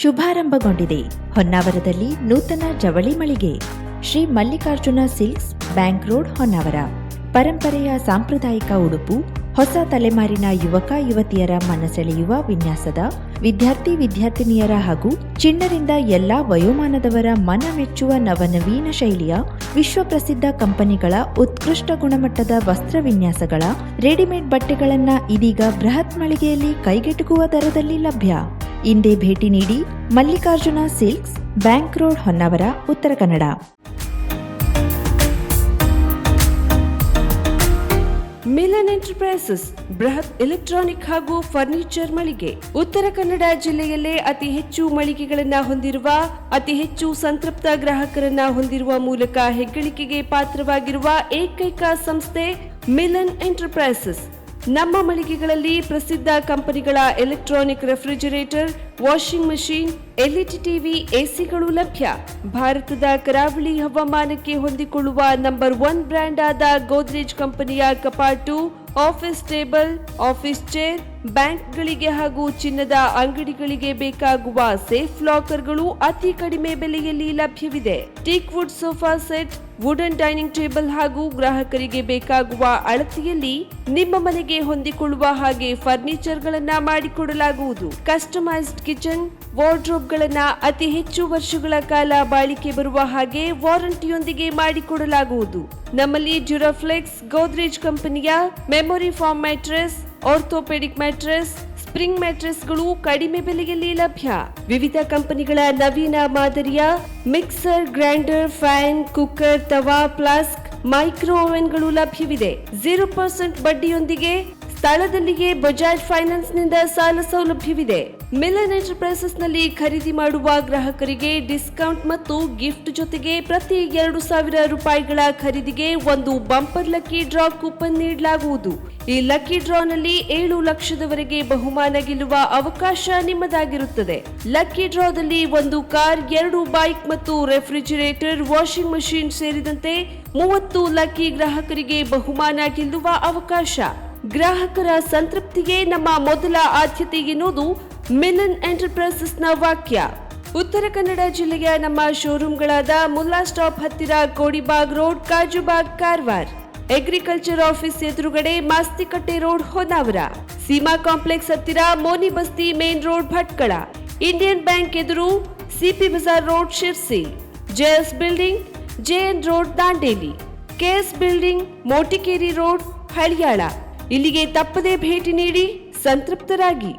ಶುಭಾರಂಭಗೊಂಡಿದೆ. ಹೊನ್ನಾವರದಲ್ಲಿ ನೂತನ ಜವಳಿ ಮಳಿಗೆ Shri Mallikarjuna silks, bank road, Honnavara. ಪರಂಪರೆಯ ಸಾಂಪ್ರದಾಯಿಕ ಉಡುಪು, ಹೊಸ ತಲೆಮಾರಿನ ಯುವಕ ಯುವತಿಯರ ಮನಸೆಳೆಯುವ ವಿನ್ಯಾಸದ, ವಿದ್ಯಾರ್ಥಿನಿಯರ ಹಾಗೂ ಚಿಣ್ಣರಿಂದ ಎಲ್ಲಾ ವಯೋಮಾನದವರ ಮನ ಮೆಚ್ಚುವ ನವನವೀನ ಶೈಲಿಯ ವಿಶ್ವಪ್ರಸಿದ್ಧ ಕಂಪನಿಗಳ ಉತ್ಕೃಷ್ಟ ಗುಣಮಟ್ಟದ ವಸ್ತ್ರ ವಿನ್ಯಾಸಗಳ ರೆಡಿಮೇಡ್ ಬಟ್ಟೆಗಳನ್ನು ಇದೀಗ ಬೃಹತ್ ಮಳಿಗೆಯಲ್ಲಿ ಕೈಗೆಟುಕುವ ದರದಲ್ಲಿ ಲಭ್ಯ. ಇಂದೇ ಭೇಟಿ ನೀಡಿ. Mallikarjuna silks, bank road, Honnavara, Uttara Kannada. Milan enterprises ಬೃಹತ್ ಎಲೆಕ್ಟ್ರಾನಿಕ್ ಹಾಗೂ ಫರ್ನಿಚರ್ ಮಳಿಗೆ. ಉತ್ತರ ಕನ್ನಡ ಜಿಲ್ಲೆಯಲ್ಲೇ ಅತಿ ಹೆಚ್ಚು ಮಳಿಗೆಗಳನ್ನ ಹೊಂದಿರುವ, ಅತಿ ಹೆಚ್ಚು ಸಂತೃಪ್ತ ಗ್ರಾಹಕರನ್ನ ಹೊಂದಿರುವ ಮೂಲಕ ಹೆಗ್ಗಳಿಕೆಗೆ ಪಾತ್ರವಾಗಿರುವ ಏಕೈಕ ಸಂಸ್ಥೆ ಮಿಲನ್ ಎಂಟರ್ಪ್ರೈಸಸ್. ನಮ್ಮ ಮಳಿಗೆಗಳಲ್ಲಿ ಪ್ರಸಿದ್ಧ ಕಂಪನಿಗಳ electronic refrigerator, washing machine, LED TV, ಎಸಿಗಳು ಲಭ್ಯ. ಭಾರತದ ಕರಾವಳಿ ಹವಾಮಾನಕ್ಕೆ ಹೊಂದಿಕೊಳ್ಳುವ ನಂಬರ್ 1 ಬ್ರ್ಯಾಂಡ್ ಆದ ಗೋದ್ರೇಜ್ ಕಂಪನಿಯ ಕಪಾಟು, ಆಫೀಸ್ ಟೇಬಲ್, ಆಫೀಸ್ ಚೇರ್, ಬ್ಯಾಂಕ್ಗಳಿಗೆ ಹಾಗೂ ಚಿನ್ನದ ಅಂಗಡಿಗಳಿಗೆ ಬೇಕಾಗುವ ಸೇಫ್ ಲಾಕರ್ಗಳು ಅತಿ ಕಡಿಮೆ ಬೆಲೆಯಲ್ಲಿ ಲಭ್ಯವಿದೆ. Teak wood sofa set, wooden dining table ಹಾಗೂ ಗ್ರಾಹಕರಿಗೆ ಬೇಕಾಗುವ ಅಳತೆಯಲ್ಲಿ ನಿಮ್ಮ ಮನೆಗೆ ಹೊಂದಿಕೊಳ್ಳುವ ಹಾಗೆ ಫರ್ನಿಚರ್ ಗಳನ್ನ ಮಾಡಿಕೊಡಲಾಗುವುದು. ಕಸ್ಟಮೈಸ್ಡ್ ಕಿಚನ್, ವಾರ್ಡ್ರೋಬ್ ಗಳನ್ನ ಅತಿ ಹೆಚ್ಚು ವರ್ಷಗಳ ಕಾಲ ಬಾಳಿಕೆ ಬರುವ ಹಾಗೆ ವಾರಂಟಿಯೊಂದಿಗೆ ಮಾಡಿಕೊಡಲಾಗುವುದು. ನಮ್ಮಲ್ಲಿ ಡ್ಯೂರಾಫ್ಲೆಕ್ಸ್, ಗೋದ್ರೇಜ್ ಕಂಪನಿಯ memory foam mattress, orthopedic mattress, spring ಮ್ಯಾಟ್ರೆಸ್ಗಳು ಕಡಿಮೆ ಬೆಲೆಯಲ್ಲಿ ಲಭ್ಯ. ವಿವಿಧ ಕಂಪನಿಗಳ ನವೀನ ಮಾದರಿಯ ಮಿಕ್ಸರ್, ಗ್ರೈಂಡರ್, ಫ್ಯಾನ್, ಕುಕ್ಕರ್, ತವಾ, ಫ್ಲಾಸ್ಕ್, ಮೈಕ್ರೋ ಓವೆನ್ಗಳು ಲಭ್ಯವಿದೆ. 0% ಬಡ್ಡಿಯೊಂದಿಗೆ ಸ್ಥಳದಲ್ಲಿಯೇ ಬಜಾಜ್ ಫೈನಾನ್ಸ್ ನಿಂದ ಸಾಲ ಸೌಲಭ್ಯವಿದೆ. ಮಿಲನ್ ಎಂಟರ್ಪ್ರೈಸಸ್ ನಲ್ಲಿ ಖರೀದಿ ಮಾಡುವ ಗ್ರಾಹಕರಿಗೆ ಡಿಸ್ಕೌಂಟ್ ಮತ್ತು ಗಿಫ್ಟ್ ಜೊತೆಗೆ ಪ್ರತಿ 2,000 ರೂಪಾಯಿಗಳ ಖರೀದಿಗೆ ಒಂದು ಬಂಪರ್ ಲಕ್ಕಿ ಡ್ರಾ ಕೂಪನ್ ನೀಡಲಾಗುವುದು. ಈ ಲಕ್ಕಿ ಡ್ರಾನಲ್ಲಿ 7 ಲಕ್ಷದವರೆಗೆ ಬಹುಮಾನ ಗೆಲ್ಲುವ ಅವಕಾಶ ನಿಮ್ಮದಾಗಿರುತ್ತದೆ. ಲಕ್ಕಿ ಡ್ರಾದಲ್ಲಿ 1 ಕಾರ್, 2 ಬೈಕ್ ಮತ್ತು ರೆಫ್ರಿಜಿರೇಟರ್, ವಾಷಿಂಗ್ ಮಷೀನ್ ಸೇರಿದಂತೆ 30 ಲಕ್ಕಿ ಗ್ರಾಹಕರಿಗೆ ಬಹುಮಾನ ಗೆಲ್ಲುವ ಅವಕಾಶ. ಗ್ರಾಹಕರ ಸಂತೃಪ್ತಿಗೆ ನಮ್ಮ ಮೊದಲ ಆದ್ಯತೆ ಎನ್ನುವುದು ಮಿಲನ್ ಎಂಟರ್ಪ್ರೈಸಸ್ನ ವಾಕ್ಯ. ಉತ್ತರ ಕನ್ನಡ ಜಿಲ್ಲೆಯ ನಮ್ಮ ಶೋರೂಮ್ಗಳಾದ ಮುಲ್ಲಾ ಸ್ಟಾಪ್ ಹತ್ತಿರ Kodibag road, Kajubag, Karwar. Agriculture office ಎದುರುಗಡೆ ಮಾಸ್ತಿಕಟ್ಟೆ ರೋಡ್, ಹೊನ್ನಾವರ. ಸೀಮಾ ಕಾಂಪ್ಲೆಕ್ಸ್ ಹತ್ತಿರ Moni Basti main road, Bhatkal. Indian bank ಎದುರು CP Bazar road, Sirsi. JS building, JN road, Dandeli. KS building, Motikeri road, Haliyal. ಇಲ್ಲಿಗೆ ತಪ್ಪದೇ ಭೇಟಿ ನೀಡಿ ಸಂತೃಪ್ತರಾಗಿ.